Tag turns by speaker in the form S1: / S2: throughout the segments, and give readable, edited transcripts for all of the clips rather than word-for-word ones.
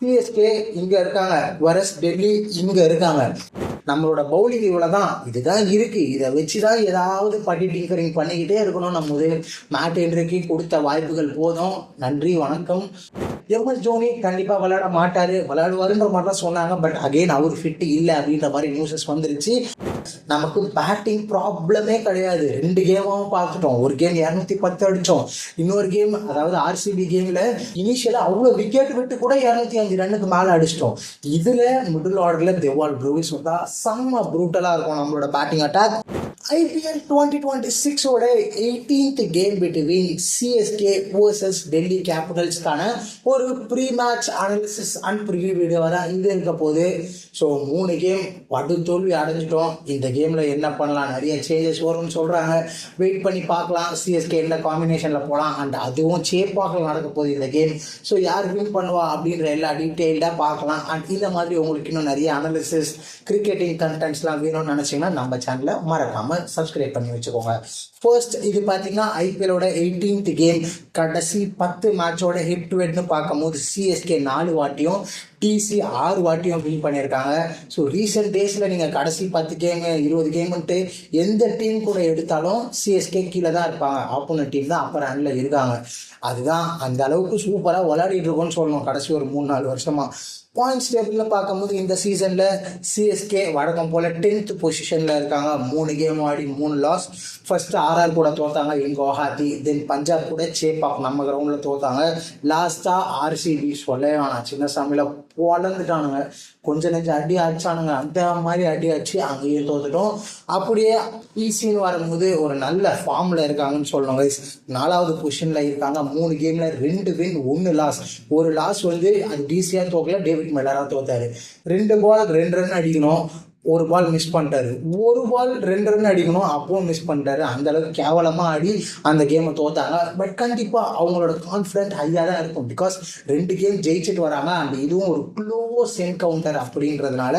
S1: CSK இங்க இருக்காங்க, வரஸ் டெல்லி இங்க இருக்காங்க. நம்மளோட பவுலிங் இவ்வளவுதான், இதுதான் இருக்கு, இதை வச்சுதான் ஏதாவது பட்டி டிங்கரிங் பண்ணிக்கிட்டே இருக்கணும். நம்ம மேட் ஹென்ரிக்கு கொடுத்த வாய்ப்புகள் போதும், நன்றி வணக்கம். எம்எஸ் தோனி கண்டிப்பா விளையாட மாட்டாரு, விளையாடுவாருன்ற மாதிரி தான் சொன்னாங்க. பட் அகெயின் அவர் ஃபிட் இல்லை அப்படின்ற மாதிரி நியூஸஸ் வந்துருச்சு. நமக்கு பேட்டிங் ப்ராப்ளமே கிடையாது. 2 கேமும் பார்த்துட்டோம். ஒரு கேம் 210 அடிச்சோம், இன்னொரு கேம் அதாவது ஆர்சிபி கேம்ல இனிஷியலா அவ்வளோ விக்கெட் விட்டு கூட 205 ரன்னுக்கு மேலே அடிச்சிட்டோம். இதுல மிடில் ஆர்டர்ல தேவால் ப்ரூவிஸ் வந்தா செம்ம ப்ரூட்டலா இருக்கும் நம்மளோட பேட்டிங் அட்டாக். IPL 2026 ஓட 18th game between CSK vs Delhi கேபிட்டல்ஸ்க்கான ஒரு pre match analysis and preview video தான் இது இருக்க போகுது. ஸோ 3 கேம் படு தோல்வி அடைஞ்சிட்டோம். இந்த கேமில் என்ன பண்ணலாம், நிறைய சேஞ்சஸ் வரும்னு சொல்கிறாங்க. வெயிட் பண்ணி பார்க்கலாம் சிஎஸ்கே என்ன காம்பினேஷனில் போகலாம். அண்ட் அதுவும் சேப்பாக நடக்க போகுது இந்த கேம். ஸோ யார் வின் பண்ணுவா அப்படின்ற எல்லா டீட்டெயில்டாக பார்க்கலாம். அண்ட் இந்த மாதிரி உங்களுக்கு இன்னும் நிறைய அனாலிசிஸ் கிரிக்கெட்டிங் கண்டென்ட்ஸ்லாம் வேணும்னு நினச்சிங்கன்னா நம்ம சேனலை மறக்காமல் சப்ஸ்கிரைப் பண்ணி வச்சுக்கோங்க. ஃபர்ஸ்ட் இது பார்த்தீங்கன்னா ஐபிஎலோட 18th கேம், கடைசி 10 மேட்சோட ஹெட் டு ஹெட்னு பார்க்கும்போது சிஎஸ்கே 4 வாட்டியும் டிசி 6 வாட்டியும் வின் பண்ணியிருக்காங்க. ஸோ ரீசெண்ட் டேஸில் நீங்கள் கடைசி 10 கேமு 20 கேமுன்ட்டு எந்த டீம் கூட எடுத்தாலும் சிஎஸ்கே கீழே தான் இருப்பாங்க, ஆப்போனன்ட் டீம் தான் அப்பர் ஹேண்டில் இருக்காங்க. அதுதான் அந்த அளவுக்கு சூப்பராக விளையாடிட்டு இருக்கோன்னு சொல்லணும் கடைசி ஒரு 3-4 வருஷமா. பாயிண்ட்ஸ் டேபிளில் பார்க்கும்போது இந்த சீசனில் சிஎஸ்கே வழக்கம் போல் 10th பொசிஷனில் இருக்காங்க. 3 கேம் ஆடி 3 லாஸ். ஃபர்ஸ்ட் ஆர்ஆர் கூட தோத்தாங்க இன் குவஹாத்தி, தென் பஞ்சாப் கூட சேப்பாக் நம்ம கிரவுண்டில் தோத்தாங்க. லாஸ்ட்டாக ஆர்சிபி சொல்லவே வேணாம், சின்ன சாமியில் பொழந்துட்டானுங்க, கொஞ்சம் நெஞ்சம் அடி அடிச்சானுங்க, அந்த மாதிரி அடி அடிச்சு அங்கேயும் தோத்துட்டோம். அப்படியே ஈசின்னு வரும்போது ஒரு நல்ல ஃபார்மில் இருக்காங்கன்னு சொல்லணும். 4வது பொசிஷனில் இருக்காங்க. 3 கேமில் 2 வின் 1 லாஸ். ஒரு லாஸ் வந்து அது டிசியாக தோக்கல, டேவிட் மில்லராக தோத்தாரு. 2 பால் 2 ரன் அடிக்கணும், ஒரு பால் மிஸ் பண்ணிட்டாரு. ஒரு பால் 2 ரன் அடிக்கணும், அப்பவும் மிஸ் பண்ணிட்டாரு. அந்த அளவுக்கு கேவலமாக ஆடி அந்த கேமை தோத்தாங்க. பட் கண்டிப்பாக அவங்களோட கான்ஃபிடென்ட் ஹையாக தான் இருக்கும். பிகாஸ் 2 கேம் ஜெயிச்சுட்டு வராங்க. அண்ட் இதுவும் ஒரு க்ளோஸ் என்கவுண்டர் அப்படின்றதுனால.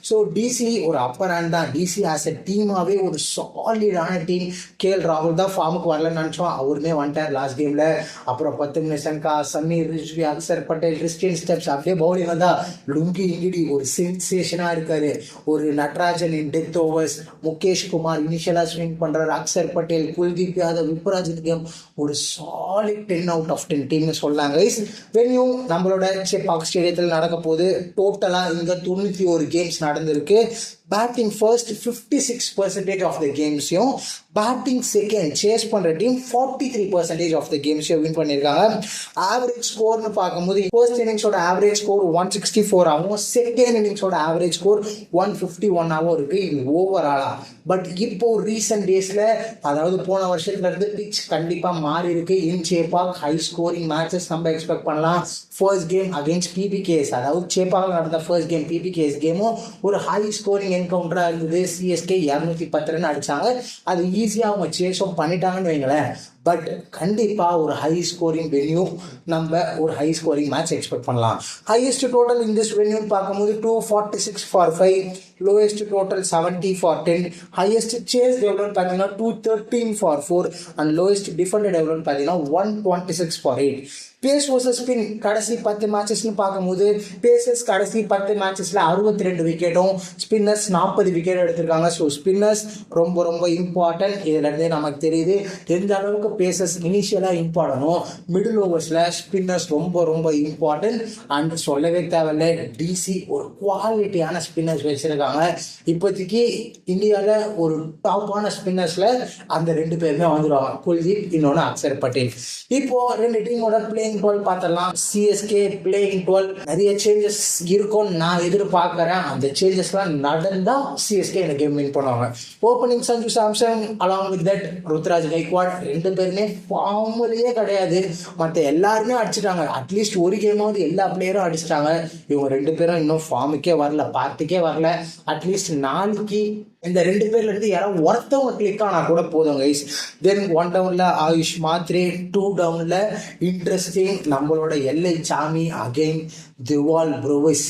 S1: ஸோ டிசி ஒரு அப்பர் ஹேண்ட் தான். டிசி ஆஸ் எ டீமாகவே ஒரு சாலிடான டீம். கேஎல் ராகுல் தான் ஃபார்முக்கு வரலன்னு நினச்சோம், அவருமே வந்துட்டார் லாஸ்ட் கேமில். அப்புறம் 10 நிஷங்கா, சமீர் ரிஷ்வி, அக்சர் பட்டேல், கிறிஸ்டியன் ஸ்டெப்ஸ், அப்படியே பவுலிங் வந்தால் லுங்கி இங்கிடி ஒரு சென்சேஷனாக இருக்காரு. ஒரு Natarajan in death overs, Mukesh Kumar இனிஷியலாக ஸ்விங் பண்ணுறாரு, அக்சர் பட்டேல், குல்தீப் யாதவ், விப்ராஜின் கேம் ஒரு சாலிட் 10 out of 10 டீம்னு சொல்லாங்க. வென்யூ நம்மளோட சேப்பாக் ஸ்டேடியத்தில் நடக்க போது. டோட்டலாக இங்கே 91 கேம்ஸ் நடந்திருக்கு. பேட்டிங் ஃபர்ஸ்ட் 56% ஆஃப் த கேம்ஸையும், பேட்டிங் செகண்ட் சேஸ் பண்ணுற டீம் 43% ஆஃப் த கேம்ஸையும் வின் பண்ணியிருக்காங்க. ஆவரேஜ் ஸ்கோர்னு பார்க்கும்போது ஃபர்ஸ்ட் இன்னிங்ஸோட ஆவரேஜ் ஸ்கோர் 164 ஆகும், செகண்ட் இன்னிங்ஸோட ஆவரேஜ் ஸ்கோர் 151 ஆகும் இருக்குது. இது ஓவராலாக. பட் இப்போ ரீசெண்ட் டேஸில், அதாவது போன வருஷத்துல இருந்து பிச் கண்டிப்பாக மாறி இருக்கு. இன் சேப்பாக் ஹை ஸ்கோரிங் மேட்சஸ் நம்ம எக்ஸ்பெக்ட் பண்ணலாம். ஃபர்ஸ்ட் கேம் அகெயின்ஸ்ட் பிபிகேஎஸ், அதாவது சேப்பாக நடந்த ஃபர்ஸ்ட் கேம் பிபிகேஎஸ் கேமும் ஒரு ஹை ஸ்கோரிங் என்கவுண்டராக இருந்தது. சிஎஸ்கே 210 ரன் அடித்தாங்க. அது ஈஸியாக அவங்க சேஸும் பண்ணிட்டாங்கன்னு வைங்களேன். பட் கண்டிப்பாக ஒரு ஹை ஸ்கோரிங் வென்யூ, நம்ம ஒரு ஹை ஸ்கோரிங் மேட்ச் எக்ஸ்பெக்ட் பண்ணலாம். ஹையஸ்ட் டோட்டல் இன் திஸ் வென்யூன்னு பார்க்கும்போது 246 for 5, lowest total 70 for 10, highest chase எவ்வளோன்னு பார்த்தீங்கன்னா 213 for 4, அண்ட் லோயஸ்ட் டிஃபெண்டட் எவ்வளோன்னு பார்த்தீங்கன்னா 126 for 8. பேஸ் வர்சஸ் ஸ்பின் கடைசி 10 மேட்சஸ்ன்னு பார்க்கும்போது பேசஸ் கடைசி 10 மேட்சஸில் 62 விக்கெட்டும், ஸ்பின்னர்ஸ் 40 விக்கெட் எடுத்திருக்காங்க. ஸோ ஸ்பின்னர்ஸ் ரொம்ப ரொம்ப இம்பார்ட்டன்ட். இதுலேருந்தே நமக்கு தெரியுது எந்த அளவுக்கு பேசஸ் இனிஷியலாக இம்பார்ட்டனும், மிடில் ஓவர்ஸில் ஸ்பின்னர்ஸ் ரொம்ப ரொம்ப இம்பார்ட்டன்ட். அண்ட் சொல்லவே தேவையில்லை, டிசி ஒரு குவாலிட்டியான ஸ்பின்னர்ஸ் வச்சுருக்காங்க. இப்போதைக்கு இந்தியாவில் ஒரு டாப்பான ஸ்பின்னர்ஸில் அந்த 2 பேருமே வந்துடுவாங்க, குல்தீப், இன்னொன்று அக்சர் பட்டேல். இப்போது 2 டீமோட பிளேயிங் 12 பார்த்தலாம். சிஎஸ்கே பிளேயிங் 12 நிறைய சேஞ்சஸ் இருக்கும்னு நான் எதிர்பார்க்குறேன். அந்த சேஞ்சஸ்லாம் நடந்தால் சிஎஸ்கே இந்த கேம் வின் பண்ணுவாங்க. Opening Sanju Samson along with that Ruturaj Gaikwad 2 பேருமே ஃபார்ம்லேயே கிடையாது. மற்ற எல்லாருமே அடிச்சிட்டாங்க. அட்லீஸ்ட் ஒரு கேமாவது எல்லா பிளேயரும் அடிச்சிட்டாங்க. இவங்க 2 பேரும் இன்னும் ஃபார்முக்கே வரல, பார்ட்டிக்கே வரல. அட்லீஸ்ட் நாளைக்கு இந்த 2 பேர்ல இருந்து யாராவது ஒருத்தவங்க கிளிக் ஆனால் கூட போதும் கைஸ். தென் 1 டவுனில் ஆயுஷ் மாத்ரே, 2 டவுனில் இன்ட்ரெஸ்டிங் நம்மளோட எல்ஐ சாமி அகெயின் தேவால் ப்ரூவிஸ்.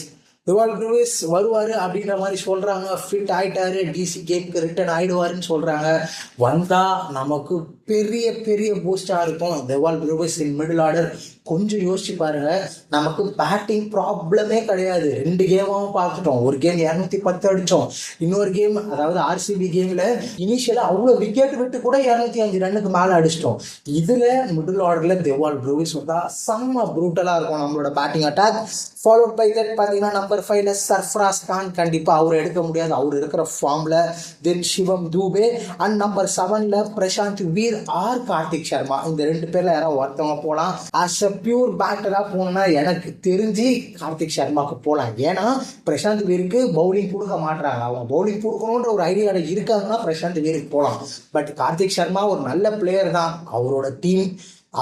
S1: டிவால் ப்ரூவிஸ் வருவார் அப்படின்ற மாதிரி சொல்கிறாங்க. ஃபிட் ஆகிட்டாரு, டிசி கேமுக்கு ரிட்டர்ன் ஆகிடுவாருன்னு சொல்கிறாங்க. வந்தால் நமக்கு பெரிய பெரிய பூஸ்டாக இருக்கும். டிவால் ப்ரூவிஸ் இன் மிடில் ஆர்டர் கொஞ்சம் யோசிச்சு பாருங்க. நமக்கு பேட்டிங் ப்ராப்ளமே கிடையாது. 2 கேமாவும் பார்த்துட்டோம். ஒரு கேம் 210 அடித்தோம், இன்னொரு கேம் அதாவது ஆர்சிபி கேமில் இனிஷியலாக அவ்வளோ விக்கெட் விட்டு கூட 205 ரன்னுக்கு மேலே அடிச்சிட்டோம். இதில் மிடில் ஆர்டரில் டிவால் ப்ரூவிஸ் வந்தால் செம்ம ப்ரூட்டலாக இருக்கும் நம்மளோட batting attack. Followed by that பார்த்தீங்கன்னா நம்பர் 5ல சர்ஃப்ராஸ் கான். கண்டிப்பாக அவர் எடுக்க முடியாது, அவர் இருக்கிற ஃபார்மில். Then Shivam Dube and number 7ல பிரசாந்த் வீர் ஆர் கார்த்திக் சர்மா. இந்த 2 பேரில் யாராவது ஒருத்தவங்க போகலாம். ஆஸ் அ பியூர் பேட்டராக போகணுன்னா எனக்கு தெரிஞ்சு கார்த்திக் சர்மாவுக்கு போகலாம். ஏன்னா பிரசாந்த் வீருக்கு பவுலிங் கொடுக்க மாட்டுறாங்க. அவங்க பவுலிங் கொடுக்கணுன்ற ஒரு ஐடியாவில் இருக்காங்கன்னா பிரசாந்த் வீருக்கு போகலாம். பட் கார்த்திக் சர்மா ஒரு நல்ல பிளேயர் தான். அவரோட டீம்,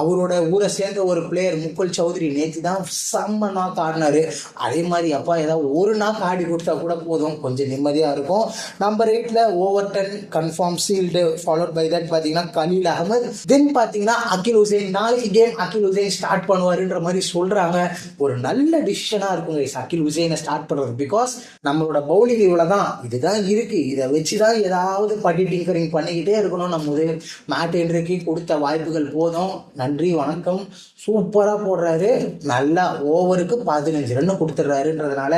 S1: அவரோட ஊரை சேர்ந்த ஒரு பிளேயர் முகுல் சௌத்ரி நேற்று தான் செம்ம நாக் ஆடினாரு. அதே மாதிரி அப்பா ஏதாவது ஒரு நாக் ஆடி கொடுத்தா கூட போதும், கொஞ்சம் நிம்மதியாக இருக்கும். நம்பர் 8ல Overton confirm sealed. Followed by that பார்த்தீங்கன்னா கலீல் அகமது. தென் பார்த்தீங்கன்னா அகில் ஹுசைன். நாளைக்கு கேம் அகில் ஹுசைன் ஸ்டார்ட் பண்ணுவாருன்ற மாதிரி சொல்கிறாங்க. ஒரு நல்ல டிசிஷனாக இருக்குங்க அகில் ஹுசைனை ஸ்டார்ட் பண்ணுறது. பிகாஸ் நம்மளோட பவுலிங் இவ்வளோ தான், இதுதான் இருக்குது, இதை வச்சு தான் ஏதாவது பட்டி டிங்கரிங் பண்ணிக்கிட்டே இருக்கணும். நம்ம மேட் ஹென்ரிக்கு கொடுத்த வாய்ப்புகள் போதும். நன்றி வணக்கம். சூப்பராக போடுறாரு, நல்லா ஓவருக்கு 15 ரன் கொடுத்துட்றாருன்றதுனால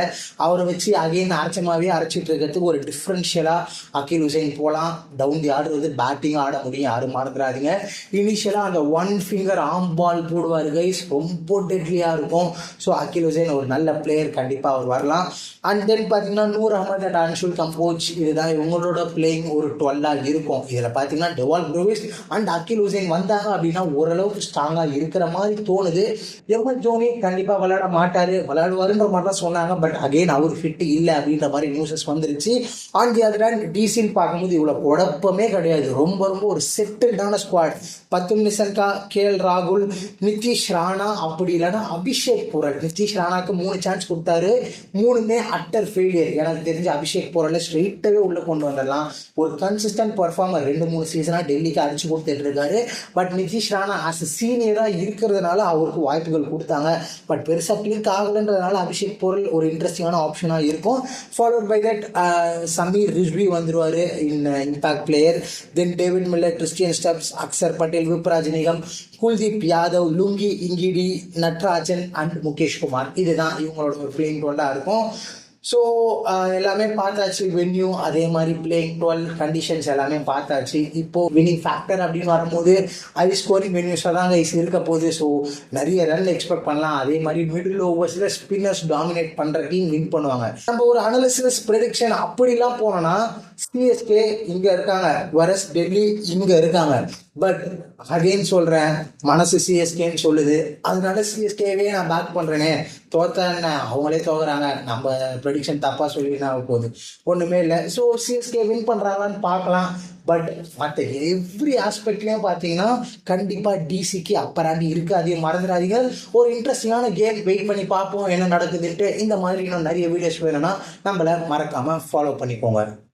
S1: அவரை வச்சு அகைன் அரைச்சமாகவே அரைச்சிட்டு இருக்கிறதுக்கு ஒரு டிஃப்ரென்ஷியலாக அகில் ஹுசைன் போகலாம். டவுன் தி ஆர்டர் வந்து பேட்டிங் ஆட முடியும், யாரும் மறந்துடாதீங்க. இனிஷியலாக அந்த 1 ஃபிங்கர் ஆம் பால் போடுவார் கைஸ், ரொம்ப டெட்லியாக இருக்கும். ஸோ அகில் ஹுசைன் ஒரு நல்ல பிளேயர், கண்டிப்பாக அவர் வரலாம். அண்ட் தென் பார்த்தீங்கன்னா நூர் அகமது அண்ட் அன்ஷுல் கம்போஜ். இதுதான் இவங்களோட பிளேயிங் ஒரு 12 இருக்கும். இதில் பார்த்தீங்கன்னா டிவால் ப்ரூவிஸ் அண்ட் அகில் ஹுசைன் வந்தாங்க அப்படின்னா ஓரளவுக்கு ஸ்ட்ராங்காக இருக்கிற மாதிரி தோணுது. எம்எஸ் தோனி கண்டிப்பாக விளையாட மாட்டார், விளையாடுவாருன்ற மாதிரி தான் சொன்னாங்க. பட் அகெயின் அவர் ஃபிட் இல்லை அப்படின்ற மாதிரி நியூஸஸ் வந்துருச்சு. ஆன் தி அதர் ஹேண்ட் டிசின்னு பார்க்கும்போது இவ்வளோ குழப்பமே கிடையாது. ரொம்ப ரொம்ப ஒரு செட்டில்டான ஸ்குவாட். 10 நிசன்கா, கேஎல் ராகுல், நிதிஷ் ராணா, அப்படி இல்லைன்னா அபிஷேக் புரல். நிதிஷ் ராணாக்கு 3 சான்ஸ் கொடுத்தாரு, 3மே அட்டர் ஃபெயிலியர். எனக்கு தெரிஞ்சு அபிஷேக் புரலை ஸ்ட்ரெயிட்டாகவே உள்ளே கொண்டு வந்துடலாம். ஒரு கன்சிஸ்டன்ட் பர்ஃபார்மர் 2-3 சீசனாக டெல்லிக்கு அடிச்சு கொடுத்துட்டு இருக்காரு. பட் நிதிஷ் ராணா ஆஸ் சீனியராக இருக்கிறதுனால அவருக்கு வாய்ப்புகள் கொடுத்தாங்க. பட் பெருசாக கிளிக் ஆகலைன்றதுனால அபிஷேக் பொருள் ஒரு இன்ட்ரெஸ்டிங்கான ஆப்ஷனாக இருக்கும். Followed by that Sameer Rizvi வந்துடுவார் in impact player. Then David Miller, Christian Stubbs, Axar Patel, Vipraj Nigam, Kuldeep Yadav, Lungi Ngidi, Natarajan and Mukesh Kumar. இதுதான் இவங்களோட ஒரு பிளேயிங் 12 இருக்கும். ஸோ எல்லாமே பார்த்தாச்சு. வென்யூ அதே மாதிரி பிளேயிங் 12 கண்டிஷன்ஸ் எல்லாமே பார்த்தாச்சு. இப்போது வினிங் ஃபேக்டர் அப்படின்னு வரும்போது ஹை ஸ்கோரிங் வென்யூஸாக தான் இருக்க போகுது. ஸோ நிறைய ரன் எக்ஸ்பெக்ட் பண்ணலாம். அதே மாதிரி மிடில் ஓவர்ஸில் ஸ்பின்னர்ஸ் டாமினேட் பண்ணுற டீம் வின் பண்ணுவாங்க. நம்ம ஒரு அனாலிசிஸ் ப்ரெடிக்ஷன் அப்படிலாம் போனோம்னா சிஎஸ்கே இங்கே இருக்காங்க, வரஸ் டெல்லி இங்கே இருக்காங்க. பட் அகெயின் சொல்கிறேன், மனசு சிஎஸ்கேன்னு சொல்லுது, அதனால சிஎஸ்கேவே நான் பேக் பண்ணுறேனே. தோத்தா என்ன, அவங்களே தோக்குறாங்க, நம்ம ப்ரெடிக்ஷன் தப்பாக சொல்லினா போகுது, ஒன்றுமே இல்லை. ஸோ சிஎஸ்கே வின் பண்ணுறாங்களான்னு பார்க்கலாம். பட் மற்ற எவ்ரி ஆஸ்பெக்ட்லேயும் பார்த்தீங்கன்னா கண்டிப்பாக டிசிக்கு அப்பராண்டி இருக்குது. அதையும் மறந்துடாதீங்க. ஒரு இன்ட்ரெஸ்டிங்கான கேம், வெயிட் பண்ணி பார்ப்போம் என்ன நடக்குதுன்ட்டு. இந்த மாதிரி இன்னும் நிறைய வீடியோஸ் வேணும்னா நம்மளை மறக்காமல் ஃபாலோ பண்ணிக்கோங்க.